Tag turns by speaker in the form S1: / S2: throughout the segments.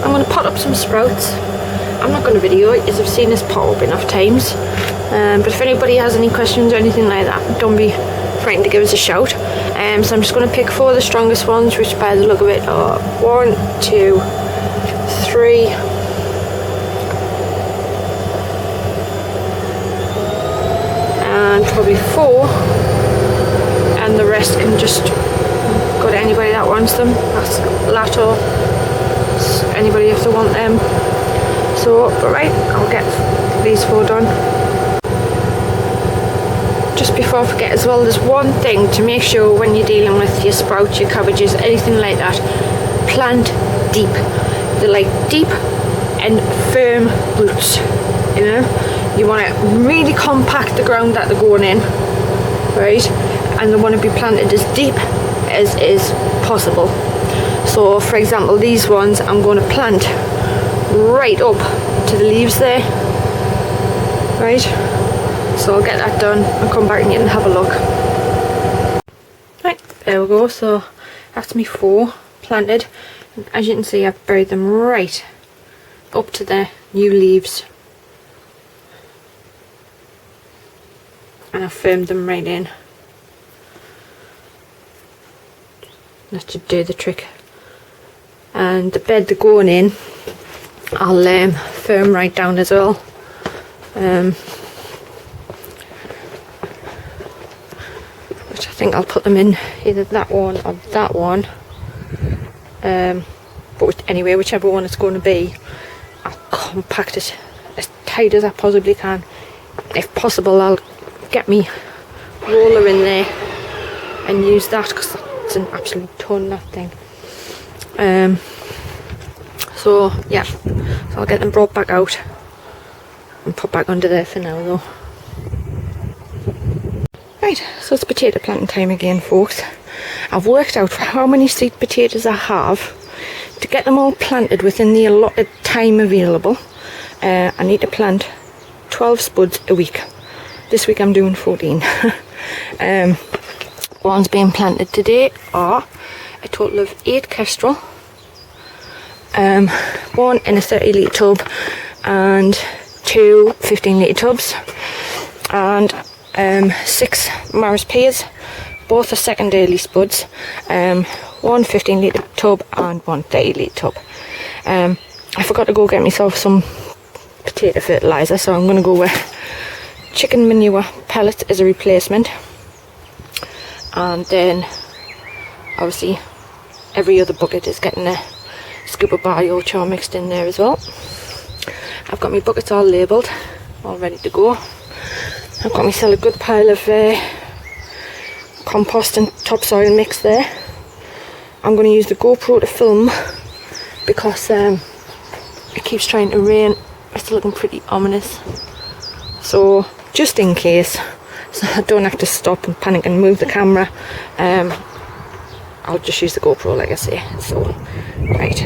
S1: I'm going to pot up some sprouts. I'm not going to video it, as I've seen this pot up enough times. But if anybody has any questions or anything like that, don't be frightened to give us a shout. So I'm just going to pick 4 of the strongest ones, which by the look of it are 1, 2, 3, and probably 4, and the rest can just go to anybody that wants them. That's Lato, anybody if they want them. So, right, I'll get these 4 done. Just before I forget as well, there's one thing to make sure when you're dealing with your sprouts, your cabbages, anything like that, plant deep. They're like deep and firm roots, you know. You want to really compact the ground that they're going in, right? And they want to be planted as deep as is possible. So for example, these ones I'm going to plant right up to the leaves there, right? So I'll get that done and come back and have a look. Right, there we go. So that's me 4 planted. And as you can see, I've buried them right up to the new leaves. And I've firmed them right in. That should do the trick. And the bed they're going in, I'll firm right down as well. Which I think I'll put them in either that one or that one. But anyway, whichever one it's going to be, I'll compact it as tight as I possibly can. If possible, I'll get me roller in there and use that, because it's an absolute ton, that thing. So yeah, so I'll get them brought back out and put back under there for now though. Right, so it's potato planting time again, folks. I've worked out how many sweet potatoes I have to get them all planted within the allotted time available. I need to plant 12 spuds a week. This week I'm doing 14. Ones being planted today are a total of 8 kestrel, 1 in a 30 litre tub and 2 15 litre tubs, and 6 Maris peas. Both are secondary spuds, 1 15 litre tub and 1 30 litre tub. I forgot to go get myself some potato fertiliser, so I'm going to go with chicken manure pellets as a replacement, and then obviously every other bucket is getting a scoop of biochar mixed in there as well. I've got my buckets all labelled, all ready to go. I've got myself a good pile of compost and topsoil mix there. I'm going to use the GoPro to film because it keeps trying to rain. It's looking pretty ominous, so just in case, so I don't have to stop and panic and move the camera, I'll just use the GoPro like I say. So right,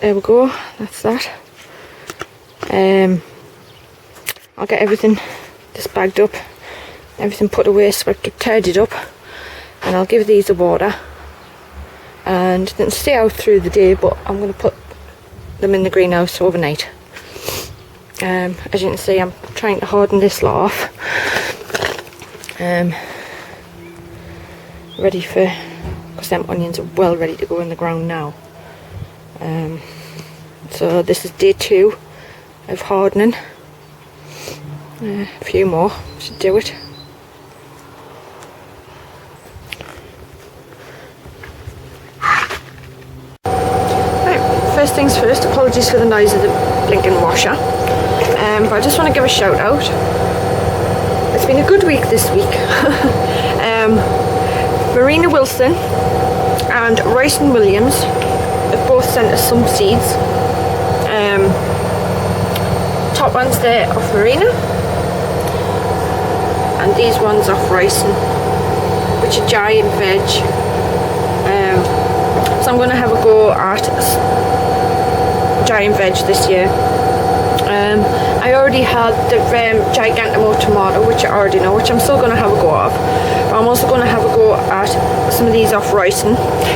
S1: there we go, that's that. I'll get everything just bagged up, everything put away, swept up, tidied up, and I'll give these a water and then stay out through the day, but I'm going to put them in the greenhouse overnight. As you can see, I'm trying to harden this lot off, ready for, because them onions are well ready to go in the ground now. So this is day 2 of hardening. A few more should do it. Right, first things first, apologies for the noise of the blinking washer. But I just want to give a shout out. It's been a good week this week. Marina Wilson and Royston Williams have both sent us some seeds. Top ones there off Marina, and these ones off Royston, which are giant veg. So I'm going to have a go at giant veg this year. I already had the Gigantamo tomato, which I already know, which I'm still going to have a go of. But I'm also going to have a go at some of these off Royston,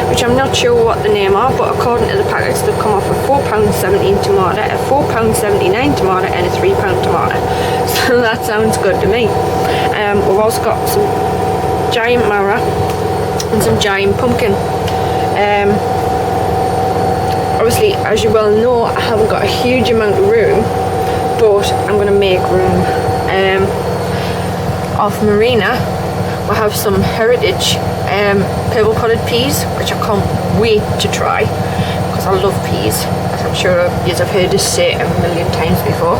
S1: which I'm not sure what the name are, but according to the packets they've come off a £4.17 tomato, a £4.79 tomato and a £3 tomato. So that sounds good to me. We've also got some giant marrow and some giant pumpkin. Obviously, as you well know, I haven't got a huge amount of room, but I'm going to make room. Off Marina, we have some heritage purple potted peas, which I can't wait to try, because I love peas, as I'm sure you have heard us say a million times before.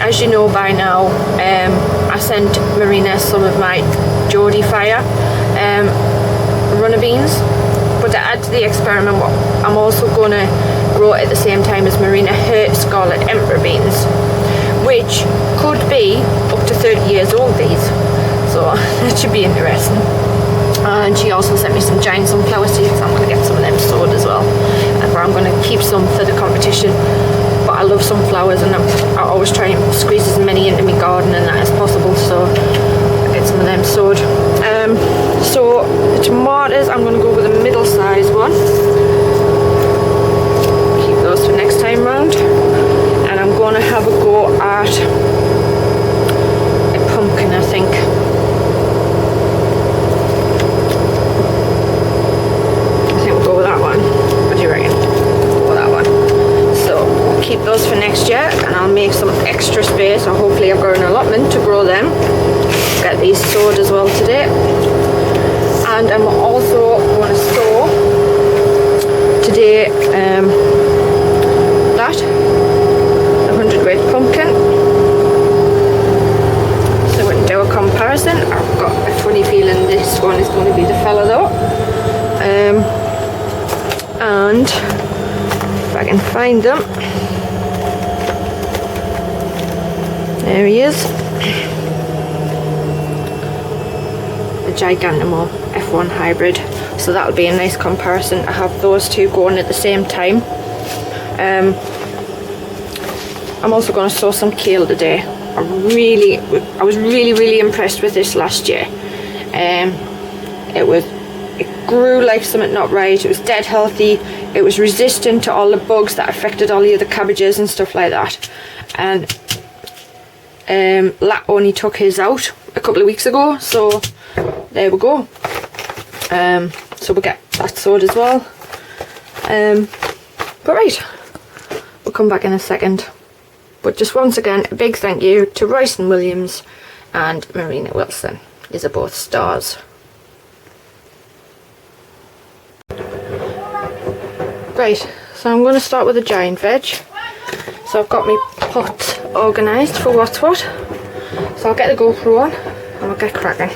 S1: As you know by now, I sent Marina some of my Geordie Fire runner beans. But to add to the experiment, I'm also going to grow at the same time as Marina her Scarlet Emperor beans, which could be up to 30 years old, these. So that should be interesting. And she also sent me some giant sunflower seeds. I'm going to get some of them sowed as well. And I'm going to keep some for the competition. But I love sunflowers, and I always try and squeeze as many into my garden and that as possible. So I'll get some of them sowed. So the tomatoes, I'm going to go with a middle-sized one. Keep those for next time round. And I'm going to have a go at a pumpkin, I think. I think we'll go with that one. What do you reckon? We'll go with that one. So we'll keep those for next year, and I'll make some extra space, or hopefully I've got an allotment to grow them. Get these sowed as well today. And I'm also going to sow today that, the 100-weight pumpkin, so we can do a comparison. I've got a funny feeling this one is going to be the fella though. And if I can find them, there he is, the Gigantamo F1 hybrid. So that'll be a nice comparison to have those two going at the same time. I'm also going to sow some kale today. I was really impressed with this last year. It grew like something not right. It was dead healthy. It was resistant to all the bugs that affected all the other cabbages and stuff like that. And Lat only took his out a couple of weeks ago, so there we go. So we'll get that sowed as well. But right, we'll come back in a second. But just once again, a big thank you to Royston Williams and Marina Wilson. These are both stars. Right, so I'm going to start with the giant veg. So I've got my pots organised for what's what. So I'll get the GoPro on and we'll get cracking.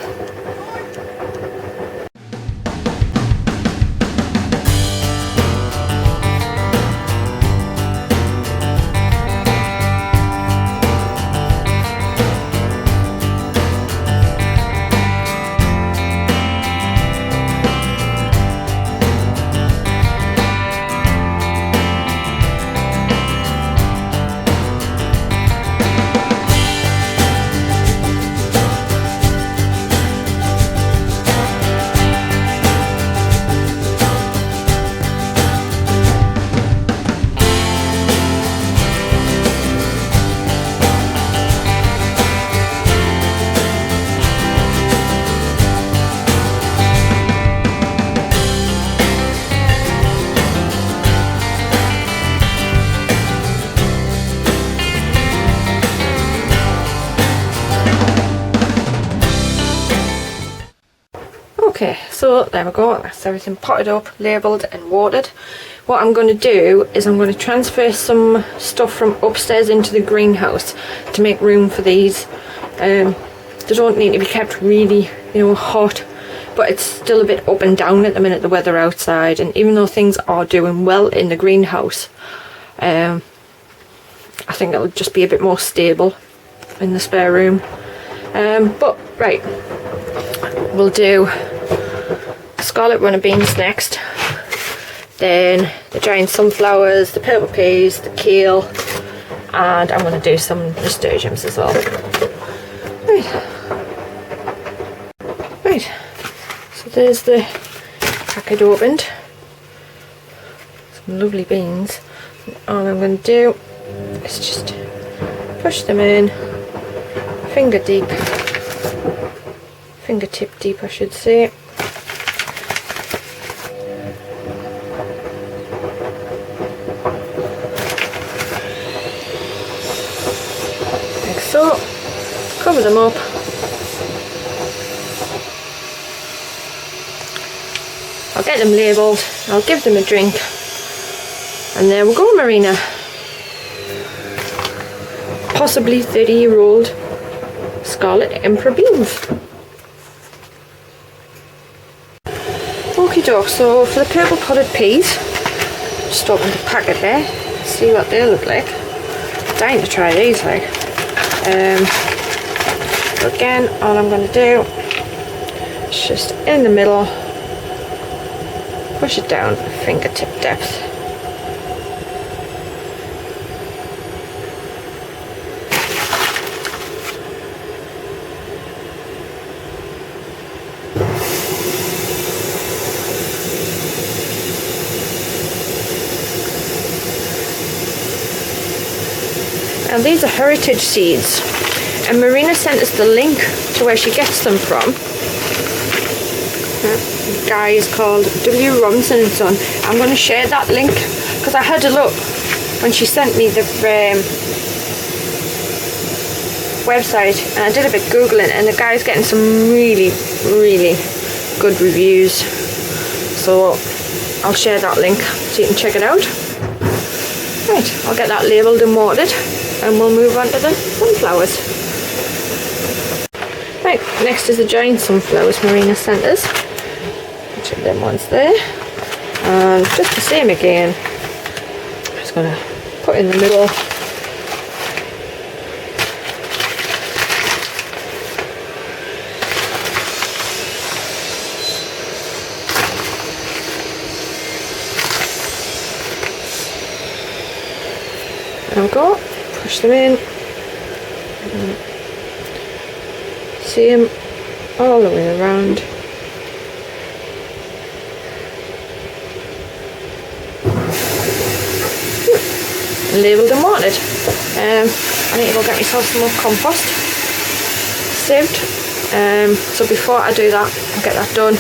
S1: Okay, so there we go, that's everything potted up, labelled and watered. What I'm going to do is I'm going to transfer some stuff from upstairs into the greenhouse to make room for these. They don't need to be kept really, hot, but it's still a bit up and down at the minute, the weather outside, and even though things are doing well in the greenhouse, I think it'll just be a bit more stable in the spare room. But right, we'll do scarlet runner beans next, then the giant sunflowers, the purple peas, the kale, and I'm going to do some nasturtiums as well. Right, so there's the packet opened, some lovely beans. All I'm going to do is just push them in, fingertip deep I should say. Like so, cover them up. I'll get them labelled, I'll give them a drink, and there we go, Marina. Possibly 30-year-old Scarlet Emperor beans. Okie doke, so for the purple potted peas, just open the packet there, see what they look like. Dying to try these, like. Again, all I'm going to do is just in the middle, push it down fingertip depth. Now these are heritage seeds, and Marina sent us the link to where she gets them from. The guy is called W. Robinson and Son. I'm going to share that link because I had a look when she sent me the website, and I did a bit googling, and the guy's getting some really good reviews, so I'll share that link so you can check it out. Right, I'll get that labelled and watered, and we'll move on to the sunflowers. Right, next is the giant sunflowers Marina sent us. Which of them ones there. And just the same again. I'm just going to put in the middle. There we go. Push them in. Same all the way around. Labelled and watered. I need to go get myself some more compost saved. So before I do that, I'll get that done,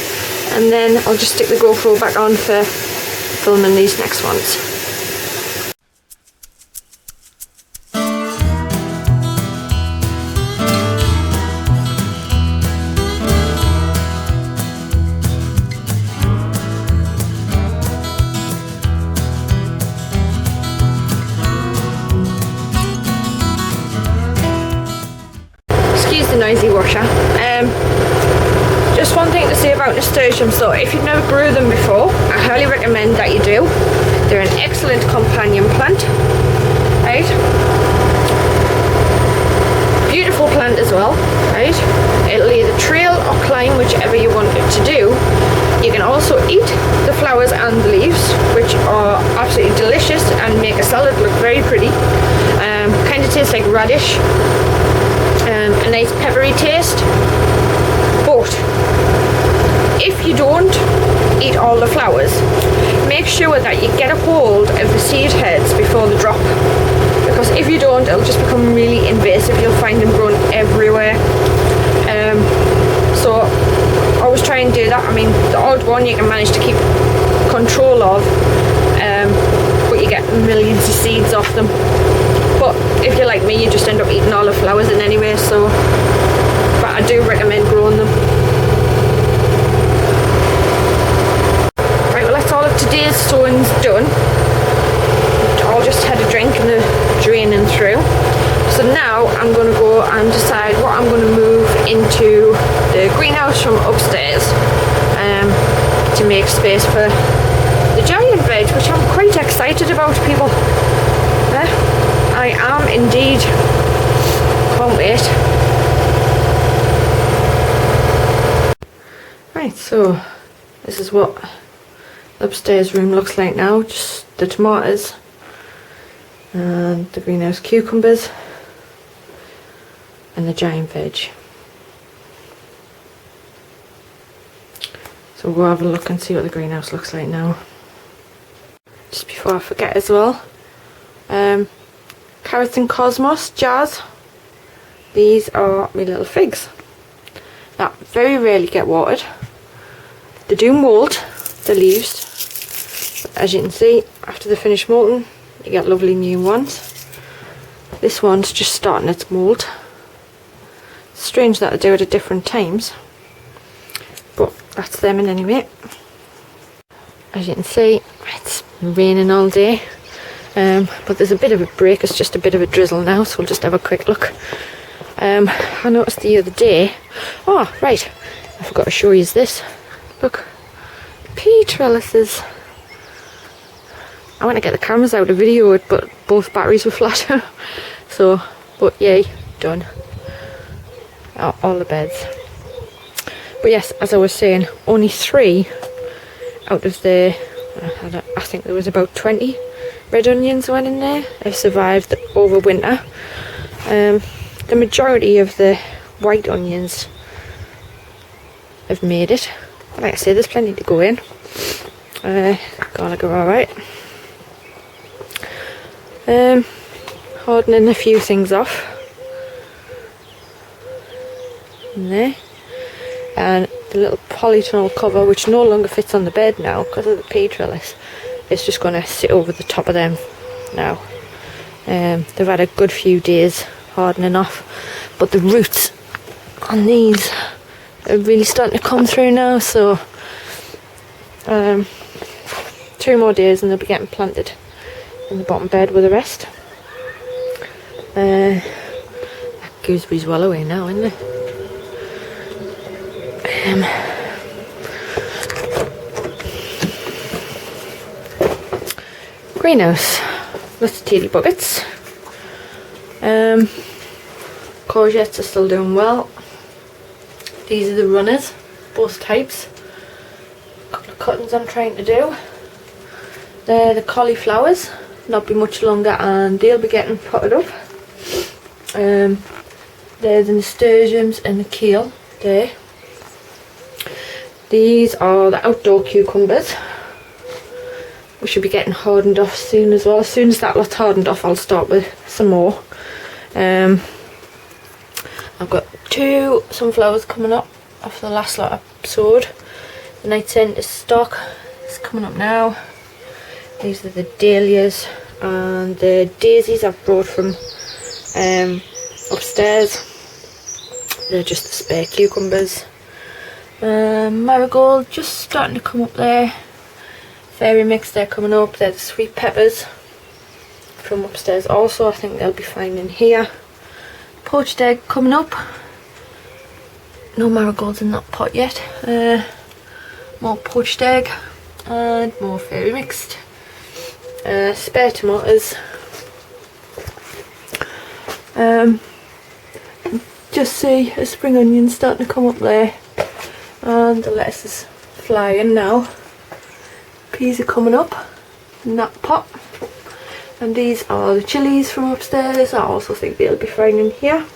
S1: and then I'll just stick the GoPro back on for filming these next ones. Noisy washer. Just one thing to say about nasturtiums, so if you've never grew them before, I highly recommend that you do. They're an excellent companion plant, right? Beautiful plant as well, right? It'll either trail or climb, whichever you want it to do. You can also eat the flowers and the leaves, which are absolutely delicious and make a salad look very pretty. Kind of tastes like radish. A nice peppery taste, but if you don't eat all the flowers, make sure that you get a hold of the seed heads before the drop, because if you don't, it'll just become really invasive. You'll find them growing everywhere. So always try and do that. I mean, the odd one you can manage to keep control of, but you get millions of seeds off them. But if you're like me, you just end up eating all the flowers in anyway, so, but I do recommend growing them. greenhouse from upstairs to make space for the giant veg, which I'm quite excited about, people. I am indeed. Can't wait. Right, so this is what the upstairs room looks like now. Just the tomatoes and the greenhouse cucumbers and the giant veg. So we'll have a look and see what the greenhouse looks like now. Just before I forget as well, carrots and cosmos jars. These are my little figs that very rarely get watered. They do mould, the leaves, but as you can see, after they finish moulding, you get lovely new ones. This one's just starting its mould. Strange that they do it at different times, but that's them in any way. As you can see, it's raining all day, but there's a bit of a break. It's just a bit of a drizzle now, so we'll just have a quick look. I noticed the other day, oh right, I forgot to show you this. Look, pea trellises. I went to get the cameras out to video it, but both batteries were flat. So, but yay, done. All the beds. But yes, as I was saying, only 3 out of the, I think there was about 20 red onions went in there, have survived over winter. The majority of the white onions have made it. Like I say, there's plenty to go in. Gonna go alright. Hardening a few things off. In there. And the little polytunnel cover, which no longer fits on the bed now because of the pea trellis, is just going to sit over the top of them now. They've had a good few days hardening off, but the roots on these are really starting to come through now, so 2 more days and they'll be getting planted in the bottom bed with the rest. That gooseberry's well away now, isn't it? Greenhouse, lots of tealy buckets. Courgettes are still doing well. These are the runners, both types. A couple of cuttings I'm trying to do. They're the cauliflowers, not be much longer and they'll be getting potted up. They're the nasturtiums and the kale there. These are the outdoor cucumbers. We should be getting hardened off soon as well. As soon as that lot's hardened off, I'll start with some more. I've got 2 sunflowers coming up off the last lot I sowed. The night scent is stock. It's coming up now. These are the dahlias and the daisies I've brought from upstairs. They're just the spare cucumbers. Marigold just starting to come up there. Fairy mix, they're coming up. They're the sweet peppers from upstairs also. I think they'll be fine in here. Poached egg coming up. No marigolds in that pot yet. More poached egg and more fairy mixed. Spare tomatoes. Just see a spring onion starting to come up there. And the lettuce is flying now. Peas are coming up in that pot. And these are the chilies from upstairs. I also think they'll be fine in here.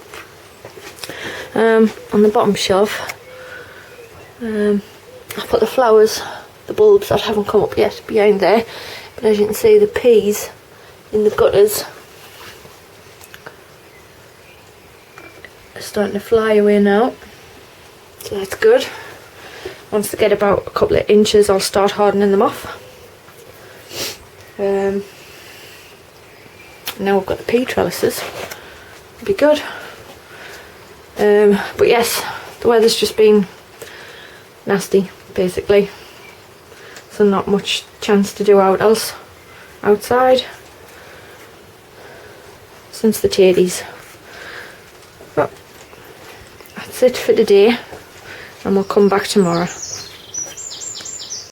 S1: On the bottom shelf, I put the flowers, the bulbs that haven't come up yet behind there. But as you can see, the peas in the gutters are starting to fly away now. So that's good. Once they get about a couple of inches, I'll start hardening them off. Now we've got the pea trellises. It'll be good. But yes, the weather's just been nasty, basically. So not much chance to do outside since the tadies. But that's it for today. and we'll come back tomorrow.